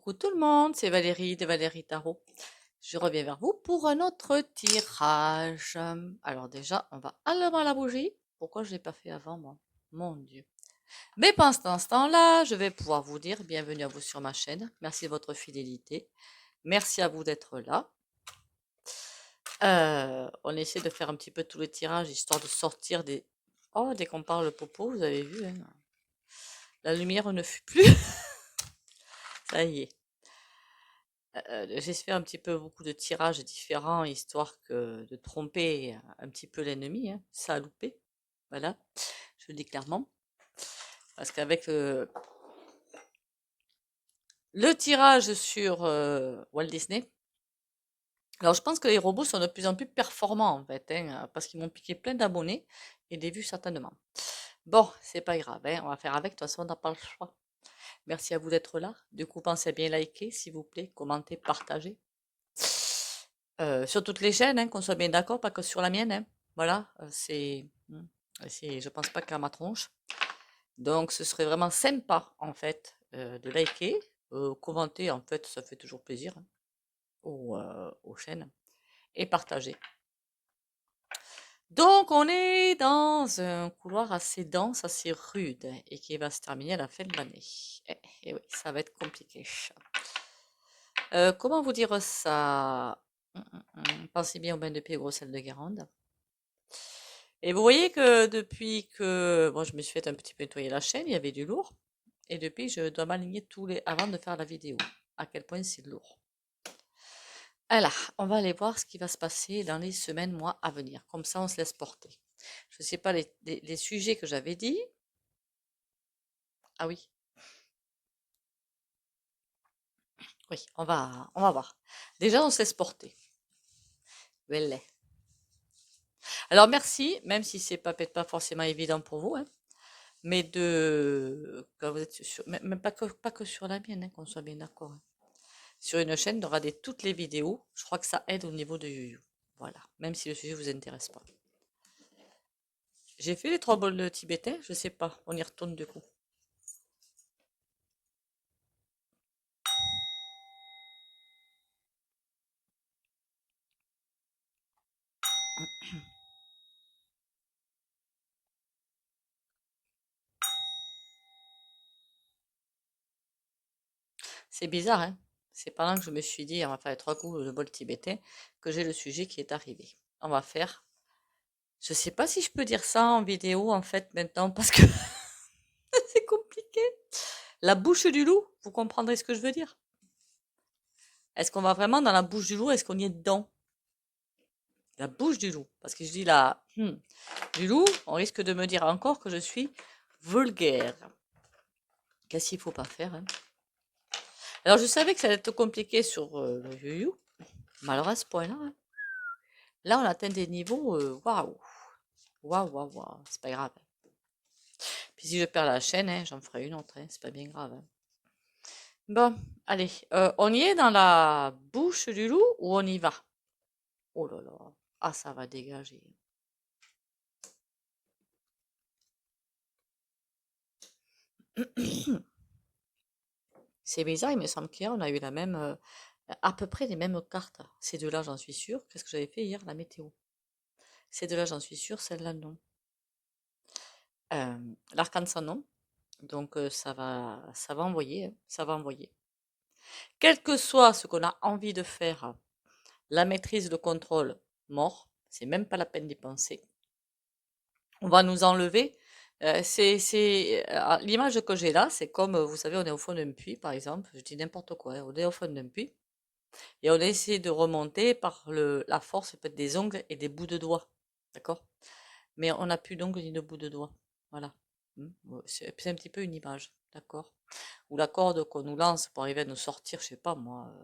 Coucou tout le monde, c'est Valérie de Valérie Tarot. Je reviens vers vous pour un autre tirage. Alors déjà, on va allumer la bougie. Pourquoi je ne l'ai pas fait avant, moi? Mon Dieu. Mais pendant ce temps-là, je vais pouvoir vous dire bienvenue à vous sur ma chaîne. Merci de votre fidélité. Merci à vous d'être là. On essaie de faire un petit peu tous les tirages, histoire de sortir des... Oh, dès qu'on parle popo, vous avez vu, hein, la lumière ne fut plus. Ça y est. J'espère un petit peu beaucoup de tirages différents, histoire que de tromper un petit peu l'ennemi, hein. Ça a loupé, voilà, je le dis clairement. Parce qu'avec le tirage sur Walt Disney, alors je pense que les robots sont de plus en plus performants en fait, hein, parce qu'ils m'ont piqué plein d'abonnés et des vues certainement. Bon, c'est pas grave, hein, on va faire avec, de toute façon on n'a pas le choix. Merci à vous d'être là. Du coup, pensez à bien liker, s'il vous plaît, commenter, partager. Sur toutes les chaînes, hein, qu'on soit bien d'accord, pas que sur la mienne, hein. Voilà, je pense pas qu'à ma tronche. Donc, ce serait vraiment sympa, en fait, de liker, commenter, en fait, ça fait toujours plaisir, hein, aux chaînes, et partager. Donc, on est dans un couloir assez dense, assez rude, et qui va se terminer à la fin de l'année. Et oui, ça va être compliqué. Comment vous dire ça? Pensez bien au bain de pied gros sel de Guérande. Et vous voyez que depuis que bon, je me suis fait un petit peu nettoyer la chaîne, il y avait du lourd. Et depuis, je dois m'aligner avant de faire la vidéo. À quel point c'est lourd. Alors, on va aller voir ce qui va se passer dans les semaines, mois à venir. Comme ça, on se laisse porter. Je ne sais pas les sujets que j'avais dit. Ah oui, oui, on va voir. Déjà, on se laisse porter. Belle. Alors, merci, même si c'est peut-être pas forcément évident pour vous, hein, mais quand vous êtes même pas que sur la mienne, hein, qu'on soit bien d'accord, hein. Sur une chaîne de regarder toutes les vidéos, je crois que ça aide au niveau de YuYu. Voilà, même si le sujet vous intéresse pas. J'ai fait les 3 bols tibétains, je sais pas, on y retourne du coup. C'est bizarre, hein? C'est pendant que je me suis dit, on va faire les 3 coups de bol tibétain, que j'ai le sujet qui est arrivé. On va faire. Je sais pas si je peux dire ça en vidéo en fait maintenant parce que c'est compliqué. La bouche du loup, vous comprendrez ce que je veux dire. Est-ce qu'on va vraiment dans la bouche du loup? Est-ce qu'on y est dedans? La bouche du loup. Parce que je dis là, du loup, on risque de me dire encore que je suis vulgaire. Qu'est-ce qu'il faut pas faire, hein? Alors, je savais que ça allait être compliqué sur le YuYu, mais alors à ce point-là, hein, là, on atteint des niveaux, waouh, waouh, waouh, waouh, c'est pas grave, hein. Puis si je perds la chaîne, hein, j'en ferai une autre, hein, c'est pas bien grave, hein. Bon, allez, on y est dans la bouche du loup ou on y va? Oh là là, ah, ça va dégager. C'est bizarre, il me semble qu'hier, on a eu la même, à peu près les mêmes cartes. Ces deux-là, j'en suis sûre. Qu'est-ce que j'avais fait hier? La météo. Ces deux-là, j'en suis sûre. Celle-là, non. L'arcane sans nom. Donc, ça va envoyer, hein, ça va envoyer. Quel que soit ce qu'on a envie de faire, la maîtrise, le contrôle, mort. C'est même pas la peine d'y penser. On va nous enlever. L'image que j'ai là, c'est comme, vous savez, on est au fond d'un puits, par exemple. Je dis n'importe quoi, hein, on est au fond d'un puits. Et on essaie de remonter par la force peut-être des ongles et des bouts de doigts. D'accord? Mais on n'a plus d'ongles ni de bouts de doigts. Voilà. Ouais, c'est un petit peu une image. D'accord? Ou la corde qu'on nous lance pour arriver à nous sortir, je sais pas moi,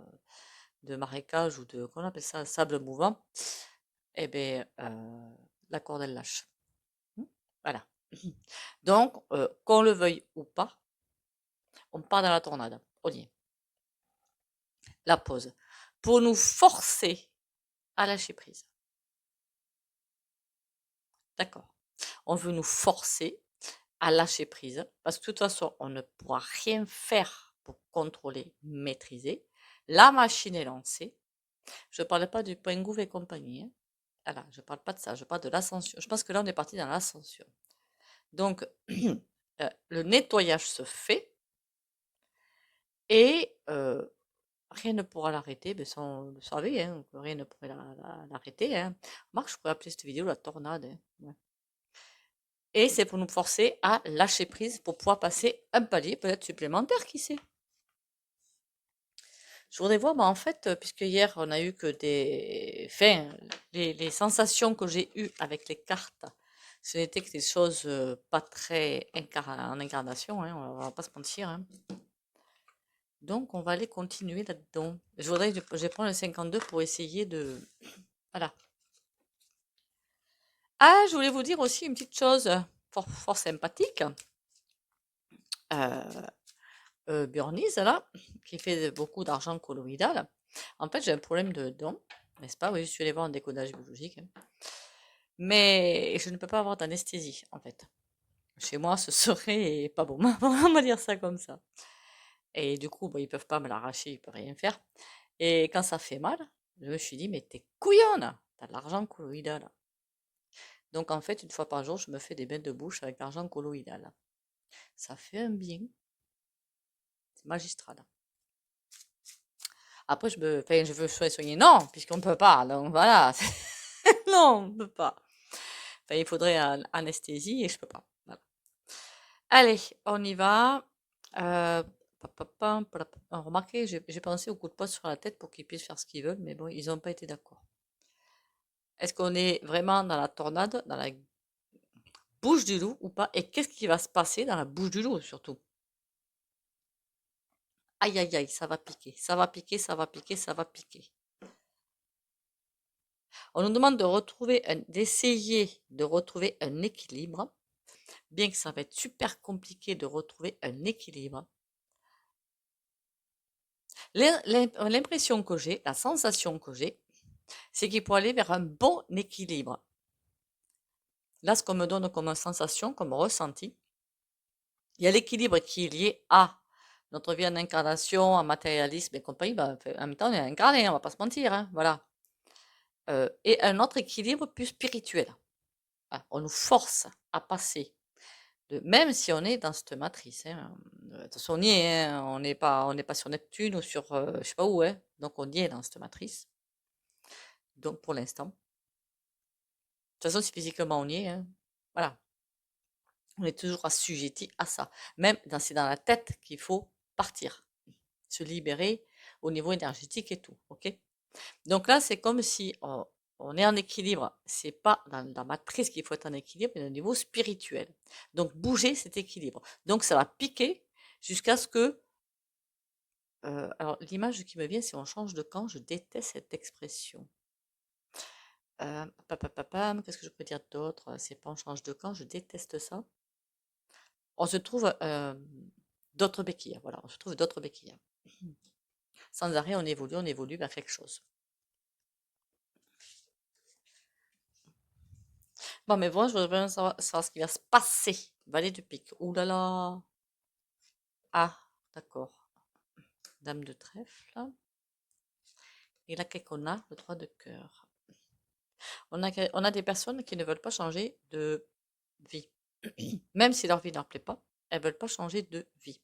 de marécage ou de, qu'on appelle ça, sable mouvant. Eh bien, la corde, elle lâche. Voilà. Donc, qu'on le veuille ou pas, on part dans la tornade. On y est. La pause. Pour nous forcer à lâcher prise. D'accord. On veut nous forcer à lâcher prise parce que de toute façon, on ne pourra rien faire pour contrôler, maîtriser. La machine est lancée. Je ne parle pas du point gouv et compagnie, hein. Voilà, je ne parle pas de ça, je parle de l'ascension. Je pense que là, on est parti dans l'ascension. Donc, le nettoyage se fait et rien ne pourra l'arrêter. Ben, ça, on le savait, hein, que rien ne pourrait l'arrêter, hein. Remarque, je pourrais appeler cette vidéo la tornade, hein. Ouais. Et c'est pour nous forcer à lâcher prise pour pouvoir passer un palier peut-être supplémentaire, qui sait. Je voudrais voir, bah, en fait, puisque hier on a eu que des... Enfin, les sensations que j'ai eues avec les cartes, ce n'étaient que des choses pas très en incarnation, hein, on va pas se mentir, hein. Donc on va aller continuer là-dedans. Je vais prendre le 52 pour essayer de... Voilà. Ah, je voulais vous dire aussi une petite chose fort sympathique. Burnies, là, qui fait beaucoup d'argent colloïdal. En fait, j'ai un problème de dents, n'est-ce pas? Oui, je suis allée voir un décodage biologique, hein. Mais je ne peux pas avoir d'anesthésie, en fait. Chez moi, ce serait pas bon, on va dire ça comme ça. Et du coup, bah, ils peuvent pas me l'arracher, ils peuvent rien faire. Et quand ça fait mal, je me suis dit, mais t'es couillonne! T'as de l'argent colloïdal. Donc, en fait, une fois par jour, je me fais des bains de bouche avec l'argent colloïdal. Ça fait un bien. C'est magistral. Après, enfin, je veux soigner. Non, puisqu'on ne peut pas. Donc voilà. Non, on ne peut pas. Enfin, il faudrait anesthésie et je peux pas. Voilà. Allez, on y va. Remarquez, j'ai pensé au coup de poing sur la tête pour qu'ils puissent faire ce qu'ils veulent, mais bon, ils n'ont pas été d'accord. Est-ce qu'on est vraiment dans la tornade, dans la bouche du loup ou pas? Et qu'est-ce qui va se passer dans la bouche du loup surtout? Aïe, aïe, aïe, ça va piquer, ça va piquer, ça va piquer, ça va piquer. On nous demande d'essayer de retrouver un équilibre, bien que ça va être super compliqué de retrouver un équilibre. L'impression que j'ai, la sensation que j'ai, c'est qu'il faut aller vers un bon équilibre. Là, ce qu'on me donne comme sensation, comme ressenti, il y a l'équilibre qui est lié à notre vie en incarnation, en matérialisme et compagnie. En même temps, on est incarné, on va pas se mentir, hein, voilà. Et un autre équilibre plus spirituel. On nous force à passer même si on est dans cette matrice, hein. De toute façon, on y est, hein. On n'est pas sur Neptune ou sur je sais pas où, hein. Donc on y est dans cette matrice. Donc pour l'instant. De toute façon, si physiquement on y est, hein, voilà. On est toujours assujetti à ça. Même c'est dans la tête qu'il faut partir, se libérer au niveau énergétique et tout, ok? Donc là, c'est comme si on est en équilibre. C'est pas dans la matrice qu'il faut être en équilibre, mais au niveau spirituel. Donc bouger cet équilibre. Donc ça va piquer jusqu'à ce que... alors l'image qui me vient, c'est on change de camp. Je déteste cette expression. Qu'est-ce que je peux dire d'autre? C'est pas on change de camp, je déteste ça. On se trouve d'autres béquilles. Voilà, on se trouve d'autres béquilles. Sans arrêt, on évolue vers quelque chose. Bon, mais bon, je voudrais bien savoir ce qui va se passer. Valet de pique. Ouh là là. Ah, d'accord. Dame de trèfle. Et là, qu'est-ce qu'on a? Le 3 de cœur. On a des personnes qui ne veulent pas changer de vie. Même si leur vie ne leur plaît pas, elles ne veulent pas changer de vie.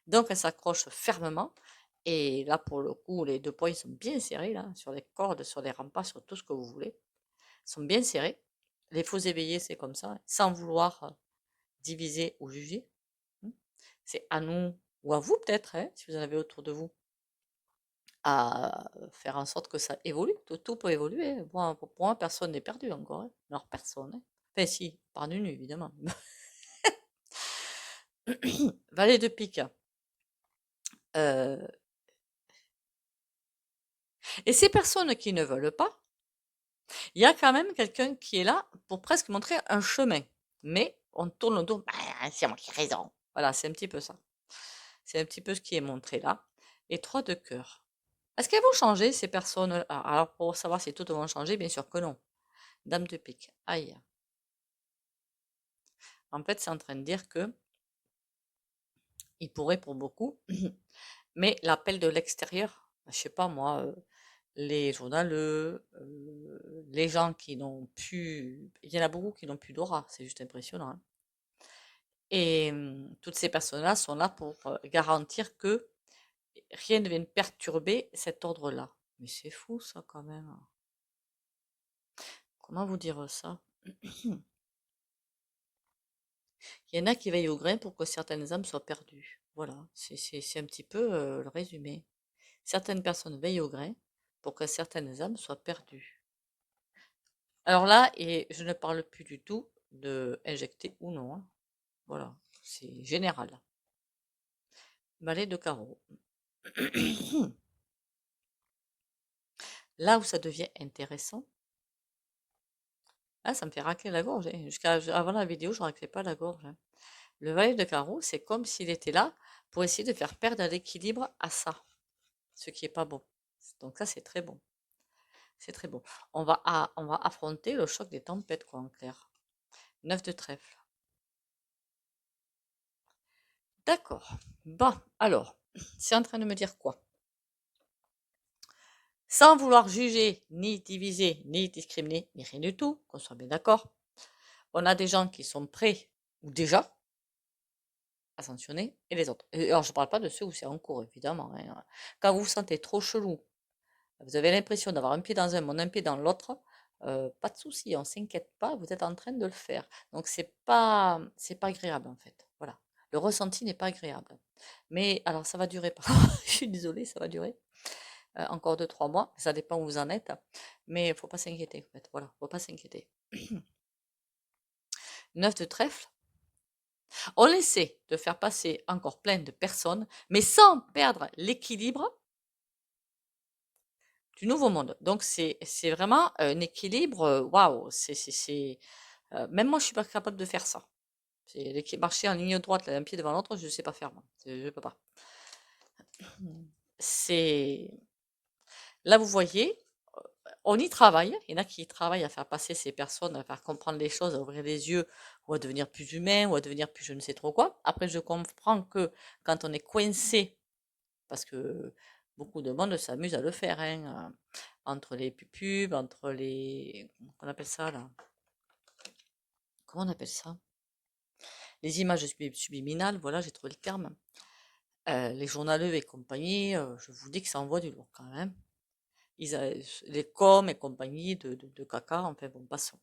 Donc, elles s'accrochent fermement. Et là, pour le coup, les 2 points ils sont bien serrés, là, sur les cordes, sur les remparts, sur tout ce que vous voulez. Ils sont bien serrés. Les faux éveillés, c'est comme ça, sans vouloir diviser ou juger. C'est à nous, ou à vous peut-être, hein, si vous en avez autour de vous, à faire en sorte que ça évolue. Tout peut évoluer. Pour moi, personne n'est perdu encore, hein. Alors, personne, hein. Enfin, si, par Nunu, évidemment. Valet de pique. Et ces personnes qui ne veulent pas, il y a quand même quelqu'un qui est là pour presque montrer un chemin. Mais on tourne le dos. Bah, c'est moi qui ai raison. Voilà, c'est un petit peu ça. C'est un petit peu ce qui est montré là. Et 3 de cœur. Est-ce qu'elles vont changer, ces personnes? Alors, pour savoir si toutes vont changer, bien sûr que non. Dame de pique. Aïe. En fait, c'est en train de dire que il pourrait pour beaucoup, mais l'appel de l'extérieur, je sais pas moi, les journaleux, les gens qui n'ont plus, il y en a beaucoup qui n'ont plus d'aura, c'est juste impressionnant, hein. Et toutes ces personnes-là sont là pour garantir que rien ne vienne perturber cet ordre-là. Mais c'est fou ça quand même. Comment vous dire ça? Il y en a qui veillent au grain pour que certaines âmes soient perdues. Voilà, c'est un petit peu le résumé. Certaines personnes veillent au grain pour que certaines âmes soient perdues. Alors là, et je ne parle plus du tout de injecter ou non, hein. Voilà, c'est général. Balai de carreau. Là où ça devient intéressant, ah, ça me fait racler la gorge, hein. Avant la vidéo, je ne raclais pas la gorge, hein. Le valet de carreau, c'est comme s'il était là pour essayer de faire perdre l'équilibre à ça, ce qui est pas bon. Donc ça, c'est très bon. C'est très bon. On va affronter le choc des tempêtes, quoi, en clair. 9 de trèfle. D'accord. Bon, alors, c'est en train de me dire quoi? Sans vouloir juger, ni diviser, ni discriminer, ni rien du tout, qu'on soit bien d'accord. On a des gens qui sont prêts, ou déjà, à sanctionner, et les autres. Et alors, je ne parle pas de ceux où c'est en cours, évidemment, hein. Quand vous vous sentez trop chelou, vous avez l'impression d'avoir un pied dans un monde, un pied dans l'autre, pas de souci, on ne s'inquiète pas, vous êtes en train de le faire. Donc c'est pas agréable en fait. Voilà. Le ressenti n'est pas agréable. Mais alors ça va durer, je suis désolée, ça va durer encore 2, 3 mois. Ça dépend où vous en êtes. Mais il ne faut pas s'inquiéter, en fait. Voilà, faut pas s'inquiéter. 9 de trèfle. On essaie de faire passer encore plein de personnes, mais sans perdre l'équilibre du nouveau monde. Donc c'est vraiment un équilibre, waouh, même moi je suis pas capable de faire ça. C'est marcher en ligne droite, là, un pied devant l'autre, je ne sais pas faire moi, je peux pas. C'est là vous voyez, on y travaille, il y en a qui y travaillent à faire passer ces personnes, à faire comprendre les choses, à ouvrir les yeux, ou à devenir plus humain, ou à devenir plus je ne sais trop quoi. Après je comprends que quand on est coincé, parce que beaucoup de monde s'amuse à le faire, hein, entre les pubs, entre les, comment on appelle ça là? Comment on appelle ça? Les images subliminales, voilà, j'ai trouvé le terme. Les journaleux et compagnie, je vous dis que ça envoie du lourd quand même. Les coms et compagnie de caca, enfin bon, passons.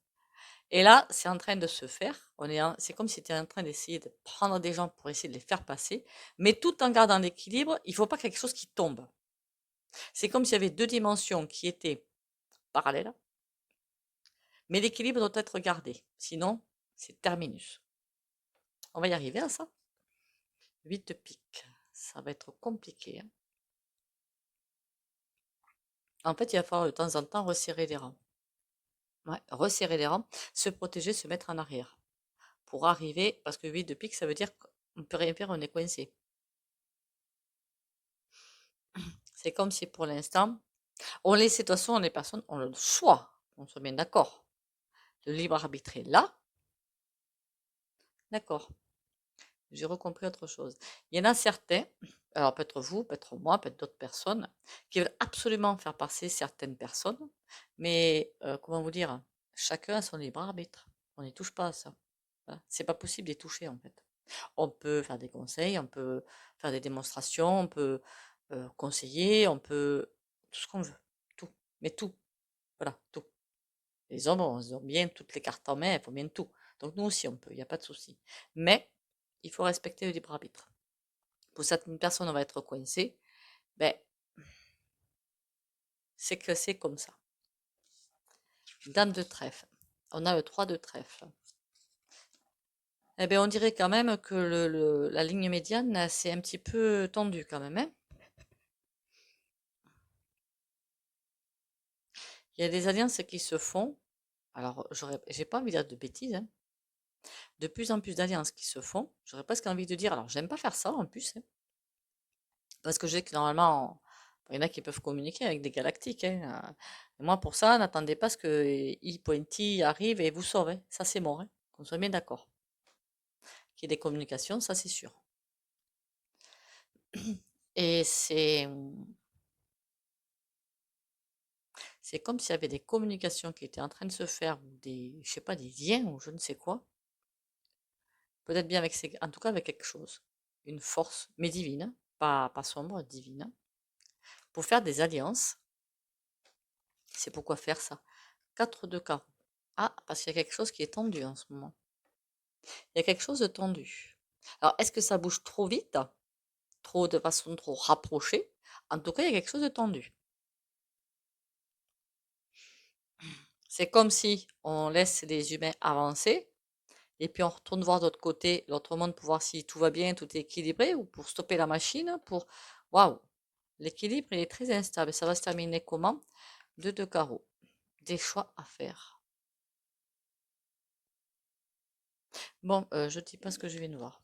Et là, c'est en train de se faire. C'est comme si c'était en train d'essayer de prendre des gens pour essayer de les faire passer, mais tout en gardant l'équilibre, il ne faut pas quelque chose qui tombe. C'est comme s'il y avait deux dimensions qui étaient parallèles, mais l'équilibre doit être gardé. Sinon, c'est terminus. On va y arriver à ça. 8 de pique. Ça va être compliqué, hein. En fait, il va falloir de temps en temps resserrer les rangs. Ouais, resserrer les rangs, se protéger, se mettre en arrière. Pour arriver, parce que 8 de pique, ça veut dire qu'on ne peut rien faire, on est coincé. C'est comme si pour l'instant, on laissait de toute façon les personnes ont le choix, on soit bien d'accord. Le libre arbitre est là, d'accord. J'ai recompris autre chose. Il y en a certains, alors peut-être vous, peut-être moi, peut-être d'autres personnes, qui veulent absolument faire passer certaines personnes, mais comment vous dire, chacun a son libre arbitre. On n'y touche pas à ça. Voilà. C'est pas possible d'y toucher en fait. On peut faire des conseils, on peut faire des démonstrations, on peut conseiller, on peut tout ce qu'on veut, tout, mais tout, voilà, tout. Les hommes, ils ont bien toutes les cartes en main, il faut bien tout. Donc nous aussi, on peut, il n'y a pas de souci. Mais il faut respecter le libre arbitre. Pour certaines personnes, on va être coincé. Ben, c'est que c'est comme ça. Dame de trèfle. On a le 3 de trèfle. Eh bien, on dirait quand même que la ligne médiane, c'est un petit peu tendu quand même, hein. Il y a des alliances qui se font. Alors, j'ai pas envie de dire de bêtises, hein. De plus en plus d'alliances qui se font. J'aurais presque envie de dire, alors j'aime pas faire ça en plus, hein, parce que je sais que normalement, il y en a qui peuvent communiquer avec des galactiques, hein. Moi, pour ça, n'attendez pas ce que E-Pointy arrive et vous sauve, hein. Ça, c'est mort, hein. Qu'on soit bien d'accord. Qu'il y ait des communications, ça, c'est sûr. Et c'est comme s'il y avait des communications qui étaient en train de se faire, ou des, je sais pas, des liens, ou je ne sais quoi. Peut-être bien avec en tout cas avec quelque chose. Une force, mais divine, hein, pas sombre, divine, hein, pour faire des alliances. C'est pourquoi faire ça. 4 de carreau. Ah, parce qu'il y a quelque chose qui est tendu en ce moment. Il y a quelque chose de tendu. Alors, est-ce que ça bouge trop vite? Trop de façon trop rapprochée? En tout cas, il y a quelque chose de tendu. C'est comme si on laisse les humains avancer et puis on retourne voir de l'autre côté, l'autre monde pour voir si tout va bien, tout est équilibré, ou pour stopper la machine, pour... Waouh! L'équilibre, il est très instable. Ça va se terminer comment? De carreaux. Des choix à faire. Bon, je ne dis pas ce que je viens de voir.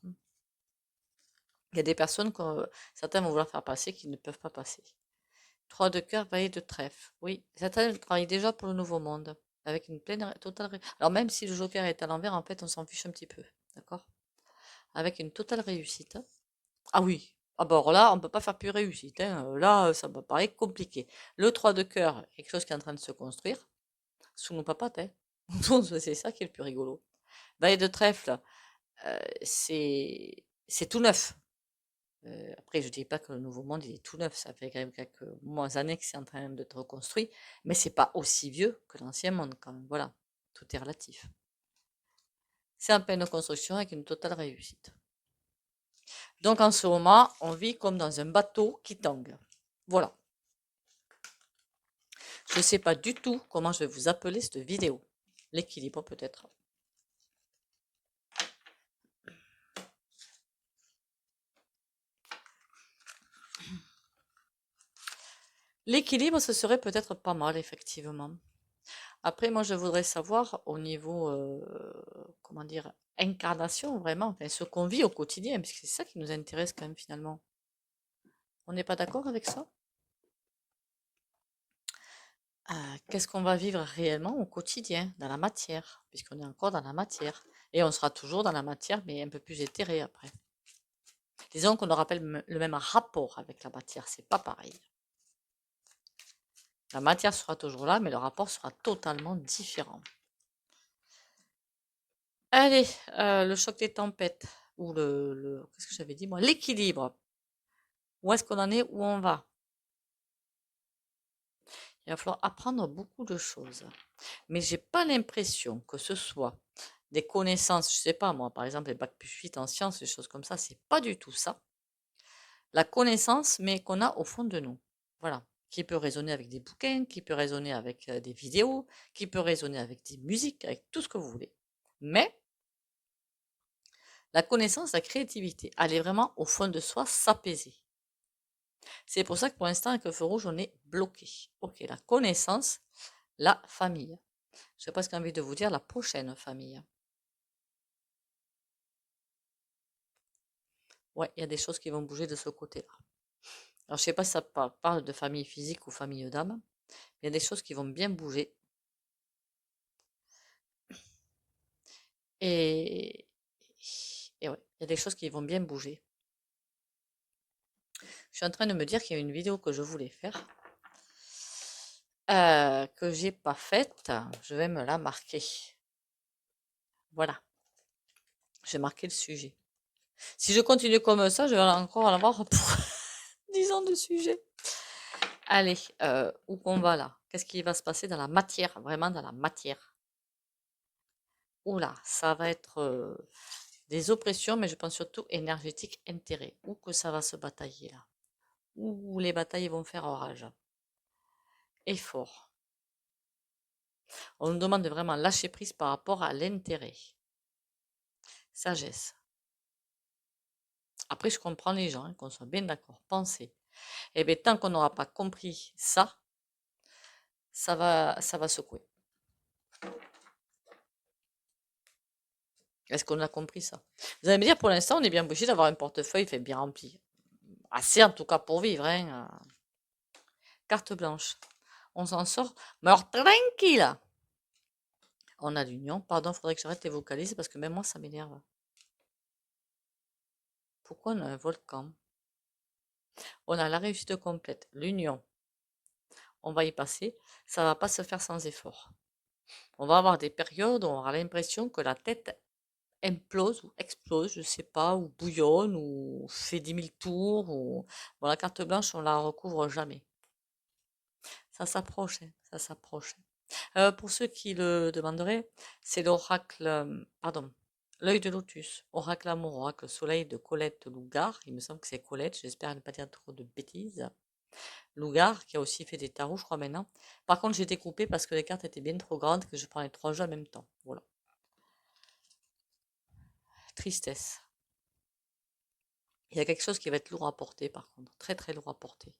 Il y a des personnes que certains vont vouloir faire passer qui ne peuvent pas passer. 3 de cœur, valet de trèfle. Oui, certains travaillent déjà pour le nouveau monde, avec une pleine totale. Alors même si le joker est à l'envers, en fait, on s'en fiche un petit peu, d'accord? Avec une totale réussite. Ah oui, ah bon, alors là, on ne peut pas faire plus réussite, hein. Là, ça me paraît compliqué. Le 3 de cœur, quelque chose qui est en train de se construire, sous nos papates, hein. C'est ça qui est le plus rigolo. Valet de trèfle, c'est tout neuf. Après, je dis pas que le Nouveau Monde, il est tout neuf, ça fait quand même quelques mois, années que c'est en train d'être reconstruit, mais c'est pas aussi vieux que l'Ancien Monde quand même. Voilà, tout est relatif. C'est en pleine construction avec une totale réussite. Donc en ce moment, on vit comme dans un bateau qui tangue. Voilà. Je ne sais pas du tout comment je vais vous appeler cette vidéo. L'équilibre peut-être. L'équilibre, ce serait peut-être pas mal, effectivement. Après, moi, je voudrais savoir au niveau, comment dire, incarnation, vraiment, enfin, ce qu'on vit au quotidien, parce que c'est ça qui nous intéresse quand même finalement. On n'est pas d'accord avec ça? Qu'est-ce qu'on va vivre réellement au quotidien, dans la matière, puisqu'on est encore dans la matière. Et on sera toujours dans la matière, mais un peu plus éthéré après. Disons qu'on aura pas le même rapport avec la matière, c'est pas pareil. La matière sera toujours là, mais le rapport sera totalement différent. Allez, le choc des tempêtes, ou qu'est-ce que j'avais dit moi? L'équilibre. Où est-ce qu'on en est? Où on va? Il va falloir apprendre beaucoup de choses. Mais j'ai pas l'impression que ce soit des connaissances, je sais pas moi, par exemple les bac plus 8 en sciences, des choses comme ça, c'est pas du tout ça. La connaissance, mais qu'on a au fond de nous. Voilà. Qui peut résonner avec des bouquins, qui peut résonner avec des vidéos, qui peut résonner avec des musiques, avec tout ce que vous voulez. Mais la connaissance, la créativité, aller vraiment au fond de soi, s'apaiser. C'est pour ça que pour l'instant, avec le feu rouge, on est bloqué. Ok, la connaissance, la famille. J'ai presque envie de vous dire la prochaine famille. Ouais, il y a des choses qui vont bouger de ce côté-là. Alors, je sais pas si ça parle de famille physique ou famille d'âme. Il y a des choses qui vont bien bouger. Et, et ouais, il y a des choses qui vont bien bouger. Je suis en train de me dire qu'il y a une vidéo que je voulais faire, que j'ai pas faite. Je vais me la marquer. Voilà, j'ai marqué le sujet. Si je continue comme ça, je vais encore en avoir pour 10 ans de sujet. Allez, où qu'on va là? Qu'est-ce qui va se passer dans la matière? Vraiment dans la matière. Oula, ça va être des oppressions, mais je pense surtout énergétique intérêt. Où que ça va se batailler là? Où les batailles vont faire orage? Effort. On nous demande de vraiment lâcher prise par rapport à l'intérêt. Sagesse. Après, je comprends les gens, hein, qu'on soit bien d'accord. Pensez. Et bien, tant qu'on n'aura pas compris ça, ça va secouer. Est-ce qu'on a compris ça? Vous allez me dire, pour l'instant, on est bien obligé d'avoir un portefeuille fait bien rempli. Assez en tout cas pour vivre, hein. Carte blanche. On s'en sort, mais alors tranquille. On a l'union. Pardon, faudrait que j'arrête les vocalises parce que même moi, ça m'énerve. Pourquoi on a un volcan? On a la réussite complète, l'union. On va y passer. Ça va pas se faire sans effort. On va avoir des périodes où on aura l'impression que la tête implose ou explose, je sais pas, ou bouillonne, ou fait 10 000 tours, ou bon, la carte blanche, on la recouvre jamais. Ça s'approche, hein, ça s'approche. Pour ceux qui le demanderaient, c'est l'oracle, pardon, l'œil de lotus, oracle amour, oracle soleil de Colette Lougard. Il me semble que c'est Colette, j'espère ne pas dire trop de bêtises. Lougard, qui a aussi fait des tarots, je crois maintenant. Par contre, j'ai découpé parce que les cartes étaient bien trop grandes que je prends les trois jeux en même temps. Voilà. Tristesse. Il y a quelque chose qui va être lourd à porter, par contre. Très, très lourd à porter.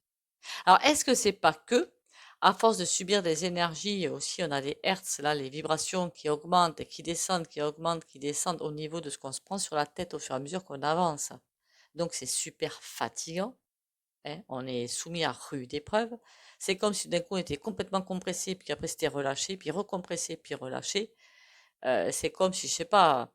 Alors, est-ce que c'est pas que, à force de subir des énergies, aussi, on a des hertz, là, les vibrations qui augmentent et qui descendent, qui augmentent, qui descendent au niveau de ce qu'on se prend sur la tête au fur et à mesure qu'on avance. Donc, c'est super fatigant. Hein, on est soumis à rude épreuve. C'est comme si d'un coup on était complètement compressé, puis après c'était relâché, puis recompressé, puis relâché. C'est comme si, je sais pas,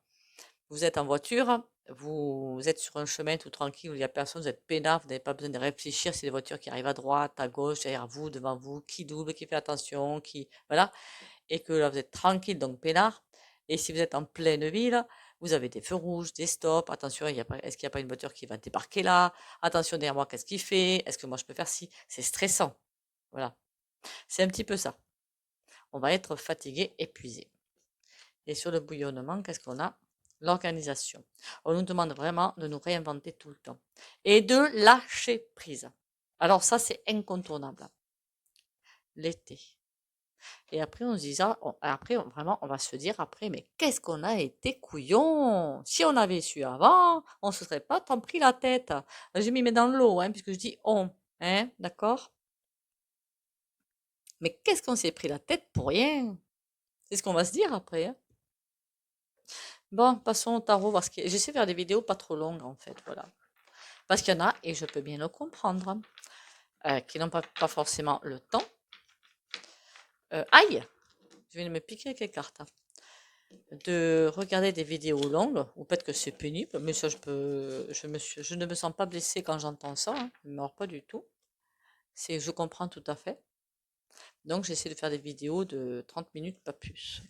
vous êtes en voiture, vous êtes sur un chemin tout tranquille où il n'y a personne, vous êtes peinard, vous n'avez pas besoin de réfléchir, c'est des voitures qui arrivent à droite, à gauche, derrière vous, devant vous, qui double, qui fait attention, qui... Voilà. Et que là, vous êtes tranquille, donc peinard. Et si vous êtes en pleine ville, vous avez des feux rouges, des stops. Attention, est-ce qu'il n'y a pas une voiture qui va débarquer là? Attention derrière moi, qu'est-ce qu'il fait? Est-ce que moi je peux faire ci? C'est stressant. Voilà. C'est un petit peu ça. On va être fatigué, épuisé. Et sur le bouillonnement, qu'est-ce qu'on a? L'organisation. On nous demande vraiment de nous réinventer tout le temps. Et de lâcher prise. Alors ça, c'est incontournable. L'été. Et après, on se dit ça, après, vraiment, on va se dire après, mais qu'est-ce qu'on a été couillon! Si on avait su avant, on se serait pas tant pris la tête. Je m'y mets dans l'eau, hein, puisque je dis on, hein, d'accord? Mais qu'est-ce qu'on s'est pris la tête pour rien? C'est ce qu'on va se dire après, hein. Bon, passons au tarot, parce que j'essaie de faire des vidéos pas trop longues, en fait, voilà. Parce qu'il y en a, et je peux bien le comprendre, qui n'ont pas forcément le temps. Aïe! Je viens de me piquer avec les cartes, hein. De regarder des vidéos longues, ou peut-être que c'est pénible, mais ça, je ne me sens pas blessée quand j'entends ça, hein, alors pas du tout. Je comprends tout à fait. Donc, j'essaie de faire des vidéos de 30 minutes, pas plus.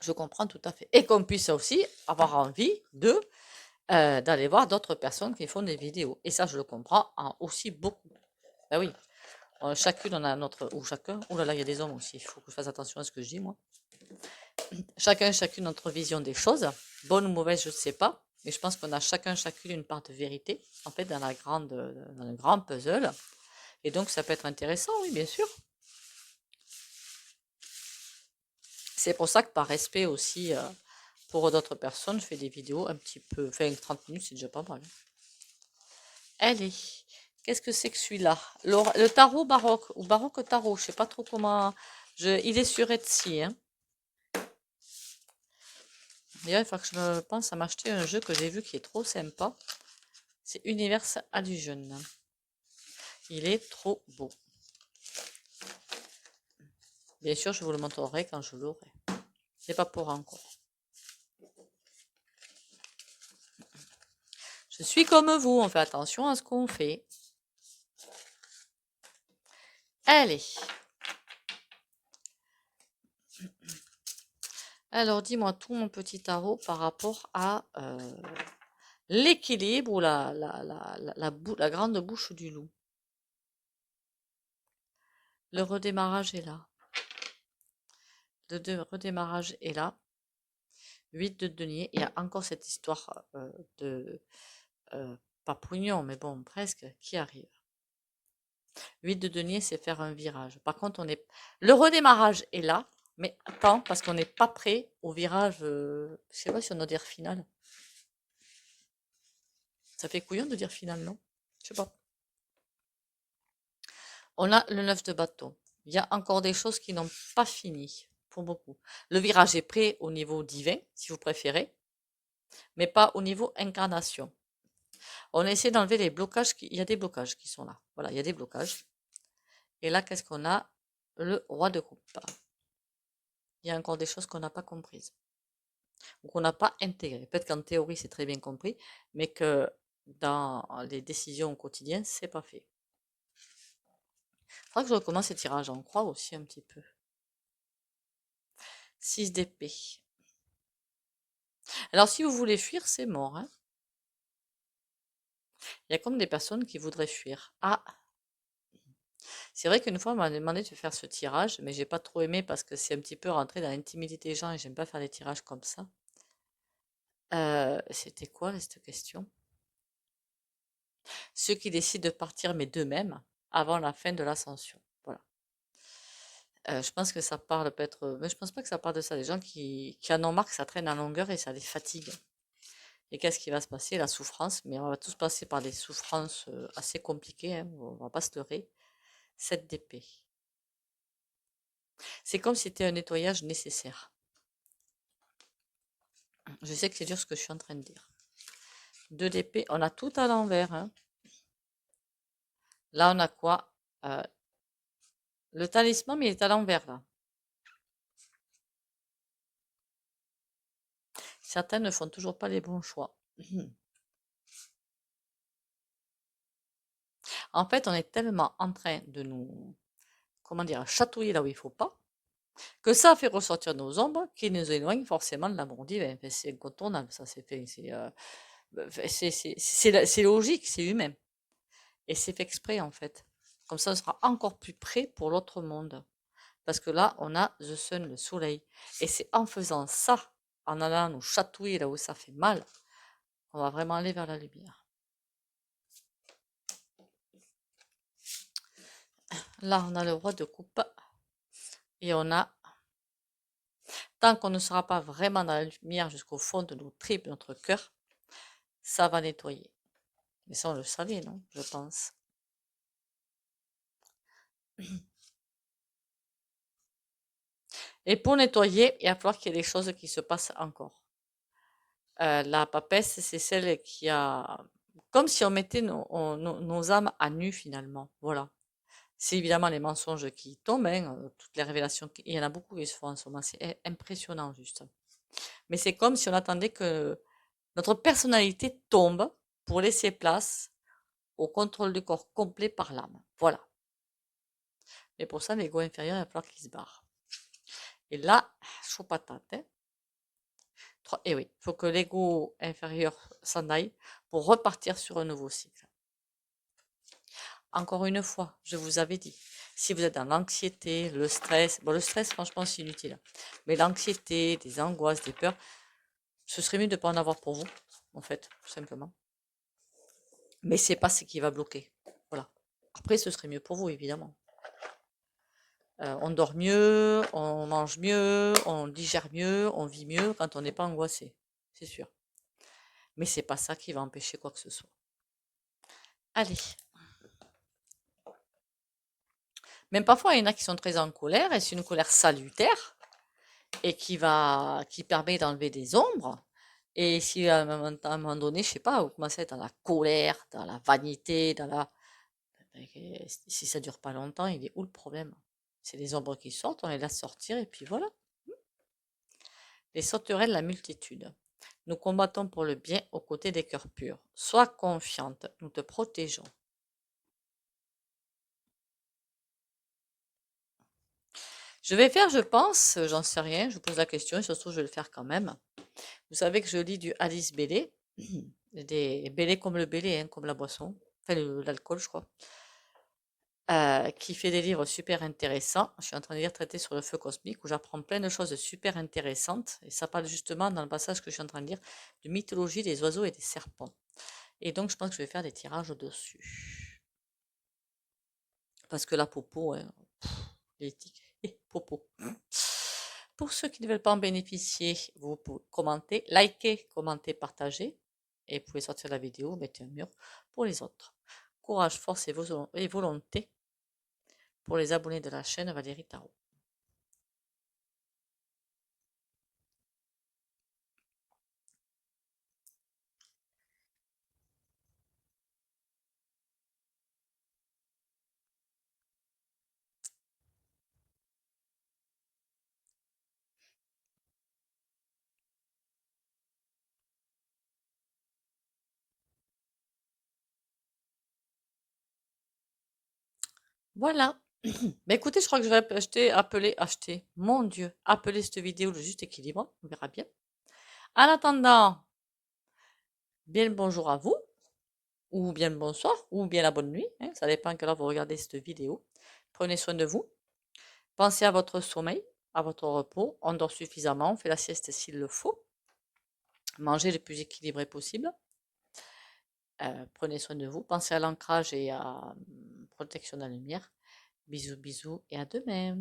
Je comprends tout à fait. Et qu'on puisse aussi avoir envie d'aller voir d'autres personnes qui font des vidéos. Et ça, je le comprends aussi beaucoup. Ben oui, chacune, on a notre, ou chacun, oh là là, il y a des hommes aussi, il faut que je fasse attention à ce que je dis, moi. Chacune notre vision des choses, bonne ou mauvaise, je ne sais pas, mais je pense qu'on a chacune une part de vérité, en fait, dans le grand puzzle. Et donc, ça peut être intéressant, oui, bien sûr. C'est pour ça que par respect aussi pour d'autres personnes, je fais des vidéos un petit peu, enfin 30 minutes, c'est déjà pas mal. Allez, qu'est-ce que c'est que celui-là? Le tarot baroque, ou baroque tarot, je sais pas trop comment. Il est sur Etsy, hein. D'ailleurs, il faut que je me pense à m'acheter un jeu que j'ai vu qui est trop sympa. C'est Universe Allusion. Il est trop beau. Bien sûr, je vous le montrerai quand je l'aurai. C'est pas pour encore. Je suis comme vous, on fait attention à ce qu'on fait. Allez. Alors, dis-moi tout mon petit tarot par rapport à l'équilibre ou la grande bouche du loup. Le redémarrage est là. Le redémarrage est là. 8 de denier. Il y a encore cette histoire de... pas pognon, mais bon, presque, qui arrive. 8 de denier, c'est faire un virage. Par contre, le redémarrage est là, mais attends, parce qu'on n'est pas prêt au virage, je sais pas si on doit dire final. Ça fait couillon de dire final, non? Je sais pas. On a le 9 de bâton. Il y a encore des choses qui n'ont pas fini, pour beaucoup. Le virage est prêt au niveau divin, si vous préférez, mais pas au niveau incarnation. On essaie d'enlever les blocages. Il y a des blocages qui sont là. Voilà, il y a des blocages. Et là, qu'est-ce qu'on a? Le roi de coupe. Il y a encore des choses qu'on n'a pas comprises ou qu'on n'a pas intégrées. Peut-être qu'en théorie, c'est très bien compris, mais que dans les décisions au quotidien, c'est pas fait. Faudra que je recommence les tirages, j'en crois aussi un petit peu. 6 d'épée. Alors, si vous voulez fuir, c'est mort, hein. Il y a comme des personnes qui voudraient fuir. Ah, c'est vrai qu'une fois, on m'a demandé de faire ce tirage, mais j'ai pas trop aimé parce que c'est un petit peu rentrer dans l'intimité des gens et j'aime pas faire des tirages comme ça. C'était quoi cette question? Ceux qui décident de partir, mais d'eux-mêmes, avant la fin de l'ascension. Voilà. Je pense que ça parle peut-être, mais je pense pas que ça parle de ça. Les gens qui en ont marre que ça traîne en longueur et ça les fatigue. Et qu'est-ce qui va se passer? La souffrance, mais on va tous passer par des souffrances assez compliquées, hein, on va pas se leurrer. 7 d'épée. C'est comme si c'était un nettoyage nécessaire. Je sais que c'est dur ce que je suis en train de dire. 2 d'épée, on a tout à l'envers, hein. Là, on a quoi? Euh, le talisman, mais il est à l'envers, là. Certains ne font toujours pas les bons choix. En fait, on est tellement en train de nous, comment dire, chatouiller là où il faut pas, que ça fait ressortir nos ombres qui nous éloignent forcément de l'amour divin. Enfin, c'est incontournable, ça c'est fait. C'est logique, c'est humain. Et c'est fait exprès en fait. Comme ça, on sera encore plus près pour l'autre monde. Parce que là, on a The Sun, le soleil. Et c'est en faisant ça, en allant nous chatouiller là où ça fait mal, qu'on va vraiment aller vers la lumière. Là, on a le roi de coupe. Et on a, tant qu'on ne sera pas vraiment dans la lumière jusqu'au fond de nos tripes, de notre cœur, ça va nettoyer. Mais ça, on le savait, non? Je pense. Et pour nettoyer, il va falloir qu'il y ait des choses qui se passent encore. La papesse, c'est celle qui a... Comme si on mettait nos âmes à nu, finalement. Voilà. C'est évidemment les mensonges qui tombent, hein, toutes les révélations. Il y en a beaucoup qui se font en ce moment. C'est impressionnant, juste. Mais c'est comme si on attendait que notre personnalité tombe pour laisser place au contrôle du corps complet par l'âme. Voilà. Mais pour ça, l'ego inférieur, il va falloir qu'il se barre. Et là, chaud patate, hein. Et oui, il faut que l'ego inférieur s'en aille pour repartir sur un nouveau cycle. Encore une fois, je vous avais dit, si vous êtes dans l'anxiété, le stress, bon le stress franchement c'est inutile, mais l'anxiété, des angoisses, des peurs, ce serait mieux de ne pas en avoir pour vous, en fait, tout simplement. Mais c'est pas ce qui va bloquer. Voilà. Après, ce serait mieux pour vous, évidemment. On dort mieux, on mange mieux, on digère mieux, on vit mieux quand on n'est pas angoissé, c'est sûr. Mais c'est pas ça qui va empêcher quoi que ce soit. Allez. Même parfois, il y en a qui sont très en colère, et c'est une colère salutaire, et qui permet d'enlever des ombres. Et si à un moment donné, je sais pas, vous commencez à être dans la colère, dans la vanité, dans la... Si ça dure pas longtemps, il est où le problème? C'est les ombres qui sortent, on les laisse sortir, et puis voilà. Les sauterelles, la multitude. Nous combattons pour le bien aux côtés des cœurs purs. Sois confiante, nous te protégeons. Je vais faire, je pense, j'en sais rien, je vous pose la question, et ça se trouve, je vais le faire quand même. Vous savez que je lis du Alice Bailey, des Bailey comme le Bailey, hein, comme la boisson, enfin l'alcool, je crois, qui fait des livres super intéressants. Je suis en train de lire Traité sur le feu cosmique, où j'apprends plein de choses super intéressantes, et ça parle justement, dans le passage que je suis en train de lire, de mythologie des oiseaux et des serpents. Et donc, je pense que je vais faire des tirages au-dessus. Parce que la popo, hein, l'éthique, popo. Pour ceux qui ne veulent pas en bénéficier, vous pouvez commenter, liker, commenter, partager. Et vous pouvez sortir la vidéo, mettez un mur pour les autres. Courage, force et volonté pour les abonnés de la chaîne Valérie Tarot. Voilà. Mais écoutez, je crois que je vais acheter, mon Dieu, appeler cette vidéo le juste équilibre. On verra bien. En attendant, bien le bonjour à vous, ou bien le bonsoir, ou bien la bonne nuit, hein, ça dépend à quelle heure vous regardez cette vidéo. Prenez soin de vous. Pensez à votre sommeil, à votre repos. On dort suffisamment, on fait la sieste s'il le faut. Mangez le plus équilibré possible. Prenez soin de vous. Pensez à l'ancrage et à protection de la lumière. Bisous, bisous et à demain.